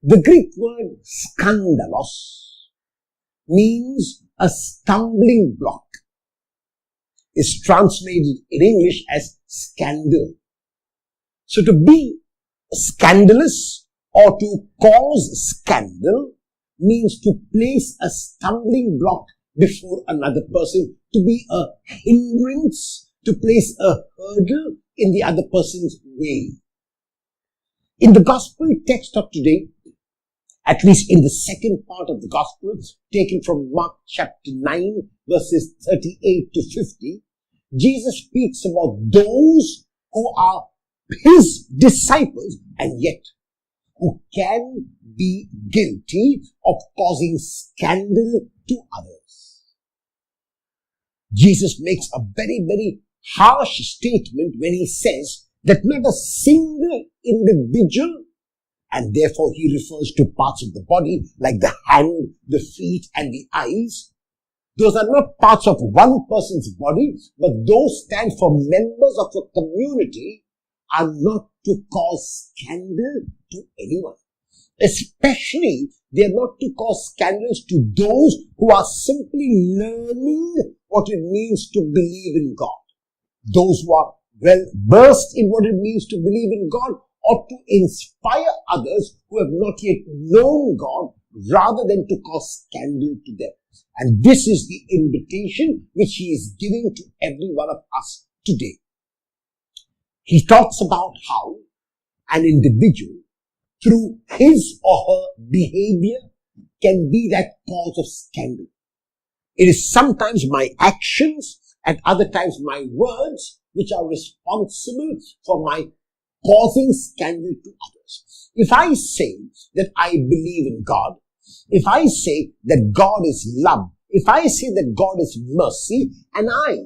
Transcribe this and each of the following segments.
The Greek word skandalos means a stumbling block. Is translated in English as scandal. So to be scandalous or to cause scandal means to place a stumbling block before another person, to be a hindrance, to place a hurdle in the other person's way. In the gospel text of today, at least in the second part of the gospel, taken from Mark chapter 9, verses 38 to 50, Jesus speaks about those who are his disciples and yet who can be guilty of causing scandal to others. Jesus makes a very, very harsh statement when he says that not a single individual, and therefore he refers to parts of the body like the hand, the feet and the eyes. Those are not parts of one person's body, but those stand for members of a community, are not to cause scandal to anyone. Especially, they are not to cause scandals to those who are simply learning what it means to believe in God. Those who are well versed in what it means to believe in God ought to inspire others who have not yet known God rather than to cause scandal to them. And this is the invitation which he is giving to every one of us today. He talks about how an individual, through his or her behavior, can be that cause of scandal. It is sometimes my actions, at other times my words, which are responsible for my causing scandal to others. If I say that I believe in God, if I say that God is love, if I say that God is mercy, and I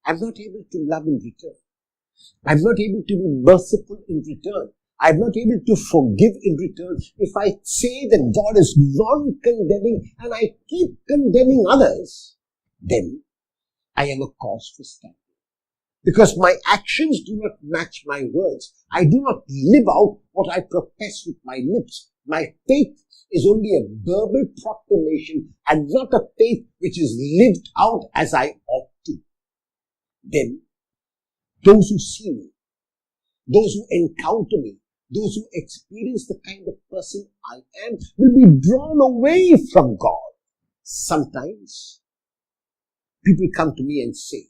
am not able to love in return, I'm not able to be merciful in return, I'm not able to forgive in return, if I say that God is non-condemning and I keep condemning others, then I am a cause for scandal. Because my actions do not match my words. I do not live out what I profess with my lips. My faith is only a verbal proclamation and not a faith which is lived out as I ought to. Then, those who see me, those who encounter me, those who experience the kind of person I am will be drawn away from God. Sometimes, people come to me and say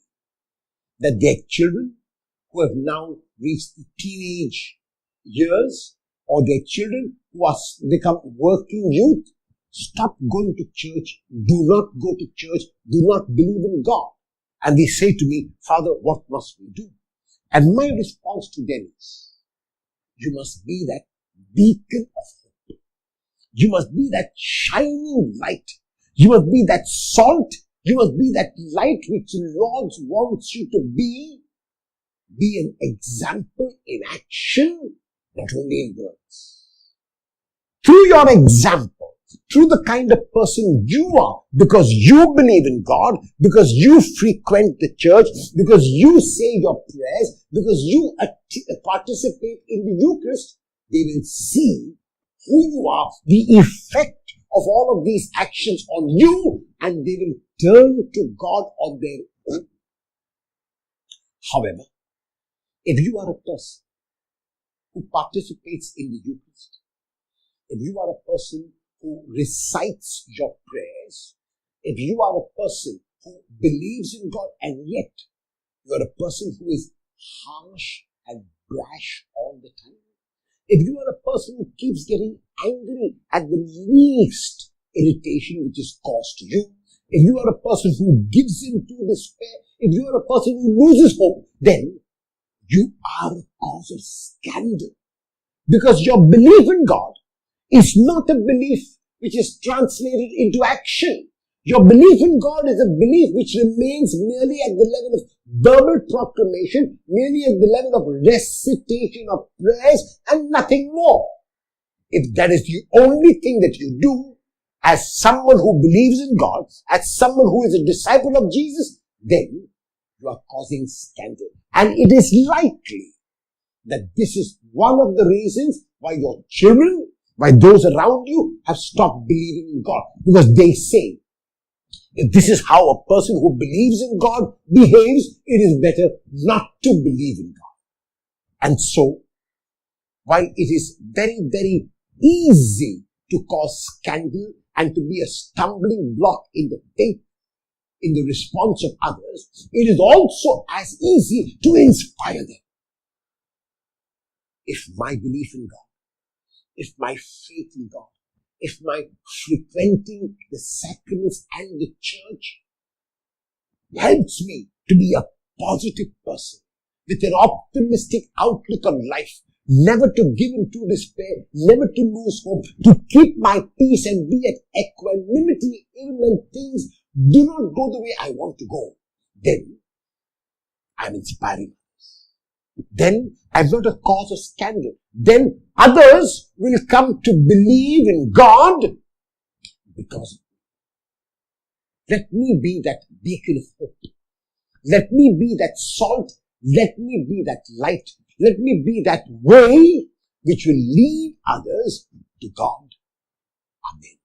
that their children who have now reached the teenage years, or their children who are become working youth, stop going to church, do not go to church, do not believe in God. And they say to me, Father, what must we do? And my response to them is, you must be that beacon of hope. You must be that shining light. You must be that salt. You must be that light which the Lord wants you to be. Be an example in action, not only in words. Through your example, through the kind of person you are, because you believe in God, because you frequent the church, because you say your prayers, because you participate in the Eucharist, they will see who you are, the effect of all of these actions on you, and they will turn to God on their own. However, if you are a person who participates in the Eucharist, if you are a person who recites your prayers, if you are a person who believes in God and yet you are a person who is harsh and brash all the time, if you are a person who keeps getting angry at the least irritation which is caused to you, if you are a person who gives in to despair, if you are a person who loses hope, then you are a cause of scandal. Because your belief in God is not a belief which is translated into action. Your belief in God is a belief which remains merely at the level of verbal proclamation, merely at the level of recitation of prayers and nothing more. If that is the only thing that you do as someone who believes in God, as someone who is a disciple of Jesus, then you are causing scandal. And it is likely that this is one of the reasons why your children, Why those around you have stopped believing in God. Because they say, if this is how a person who believes in God behaves, it is better not to believe in God. And so, while it is very, very easy to cause scandal and to be a stumbling block in the faith, in the response of others, it is also as easy to inspire them. If my belief in God, if my faith in God, if my frequenting the sacraments and the church helps me to be a positive person with an optimistic outlook on life, never to give in to despair, never to lose hope, to keep my peace and be at equanimity even when things do not go the way I want to go, then I'm inspiring others. Then I'm not a cause of scandal. Then others will come to believe in God because let me be that beacon of hope. Let me be that salt. Let me be that light. Let me be that way which will lead others to God. Amen.